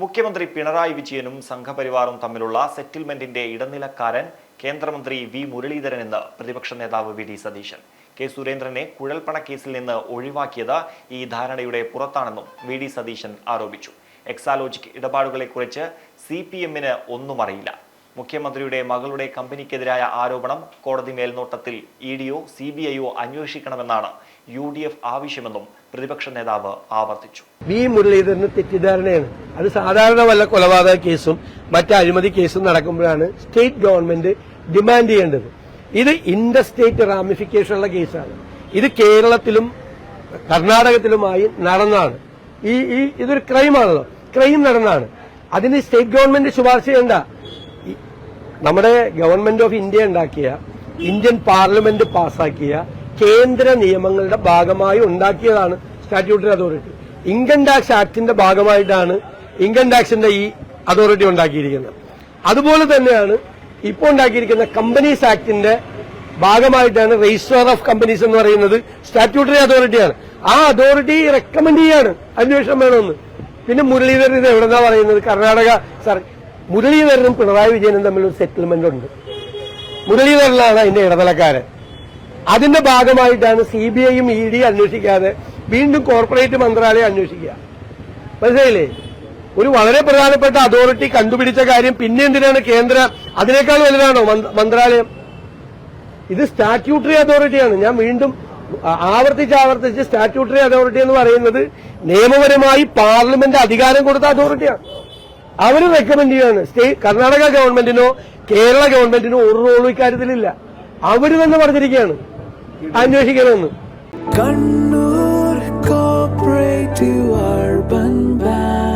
മുഖ്യമന്ത്രി പിണറായി വിജയനും സംഘപരിവാറും തമ്മിലുള്ള സെറ്റിൽമെന്റിന്റെ ഇടനിലക്കാരൻ കേന്ദ്രമന്ത്രി വി മുരളീധരൻ എന്ന് പ്രതിപക്ഷ നേതാവ് വി ഡി സതീശൻ. കെ സുരേന്ദ്രനെ കുഴൽപ്പണ കേസിൽ നിന്ന് ഒഴിവാക്കിയത് ഈ ധാരണയുടെ പുറത്താണെന്നും വി ഡി സതീശൻ ആരോപിച്ചു. എക്സാലോജിക് ഇടപാടുകളെക്കുറിച്ച് CPM-ന് ഒന്നും അറിയില്ല. മുഖ്യമന്ത്രിയുടെ മകളുടെ കമ്പനിക്കെതിരായ ആരോപണം കോടതി മേൽനോട്ടത്തിൽ ED-യോ CBI-യോ അന്വേഷിക്കണമെന്നാണ് UDF ആവശ്യമെന്നും പ്രതിപക്ഷ നേതാവ് ആവർത്തിച്ചു. വി മുരളീധരന് തെറ്റിദ്ധാരണയാണ്. അത് സാധാരണ വല്ല കൊലപാതക കേസും മറ്റ് അഴിമതി കേസും നടക്കുമ്പോഴാണ് സ്റ്റേറ്റ് ഗവൺമെന്റ് ഡിമാൻഡ് ചെയ്യേണ്ടത്. ഇത് ഇന്റർ സ്റ്റേറ്റ് റാമിഫിക്കേഷനുള്ള കേസാണ്. ഇത് കേരളത്തിലും കർണാടകത്തിലുമായി നടന്നാണ്. ഇതൊരു ക്രൈമാണല്ലോ, ക്രൈം നടന്നാണ്. അതിന് സ്റ്റേറ്റ് ഗവൺമെന്റ് ശുപാർശ ചെയ്യേണ്ട. നമ്മുടെ ഗവൺമെന്റ് ഓഫ് ഇന്ത്യ ഉണ്ടാക്കിയ, ഇന്ത്യൻ പാർലമെന്റ് പാസാക്കിയ കേന്ദ്ര നിയമങ്ങളുടെ ഭാഗമായി ഉണ്ടാക്കിയതാണ് സ്റ്റാറ്റ്യൂട്ടറി അതോറിറ്റി. ഇൻകം ടാക്സ് ആക്ടിന്റെ ഭാഗമായിട്ടാണ് ഇൻകം ടാക്സിന്റെ ഈ അതോറിറ്റി ഉണ്ടാക്കിയിരിക്കുന്നത്. അതുപോലെ തന്നെയാണ് ഇപ്പോൾ ഉണ്ടാക്കിയിരിക്കുന്ന കമ്പനീസ് ആക്ടിന്റെ ഭാഗമായിട്ടാണ് രജിസ്ട്രാർ ഓഫ് കമ്പനീസ് എന്ന് പറയുന്നത് സ്റ്റാറ്റ്യൂട്ടറി അതോറിറ്റിയാണ്. ആ അതോറിറ്റി റെക്കമെൻഡ് ചെയ്യാണ് അന്വേഷണം വേണമെന്ന്. പിന്നെ മുരളീധരൻ ഇത് എവിടെന്നാ പറയുന്നത്? കർണാടക മുരളീധരനും പിണറായി വിജയനും തമ്മിലൊരു സെറ്റിൽമെന്റ് ഉണ്ട്. മുരളീധരനാണ് അതിന്റെ ഇടനിലക്കാരൻ. അതിന്റെ ഭാഗമായിട്ടാണ് CBI-യും ED അന്വേഷിക്കാതെ വീണ്ടും കോർപ്പറേറ്റ് മന്ത്രാലയം അന്വേഷിക്കുക. മനസ്സിലായില്ലേ? ഒരു വളരെ പ്രധാനപ്പെട്ട അതോറിറ്റി കണ്ടുപിടിച്ച കാര്യം പിന്നെ എന്തിനാണ് അതിനേക്കാൾ വലുതാണോ മന്ത്രാലയം? ഇത് സ്റ്റാറ്റ്യൂട്ടറി അതോറിറ്റിയാണ്. ഞാൻ വീണ്ടും ആവർത്തിച്ച് സ്റ്റാറ്റ്യൂട്ടറി അതോറിറ്റി എന്ന് പറയുന്നത് നിയമപരമായി പാർലമെന്റ് അധികാരം കൊടുത്ത അതോറിറ്റിയാണ്. അവർ റെക്കമെൻഡ് ചെയ്യാണ്. കർണാടക ഗവൺമെന്റിനോ കേരള ഗവൺമെന്റിനോ ഒരു റോളും ഇക്കാര്യത്തിലില്ല. അവര് തന്നെ പറഞ്ഞിരിക്കുകയാണ് അന്വേഷിക്കണമെന്ന്. Kannur corporative urban bank.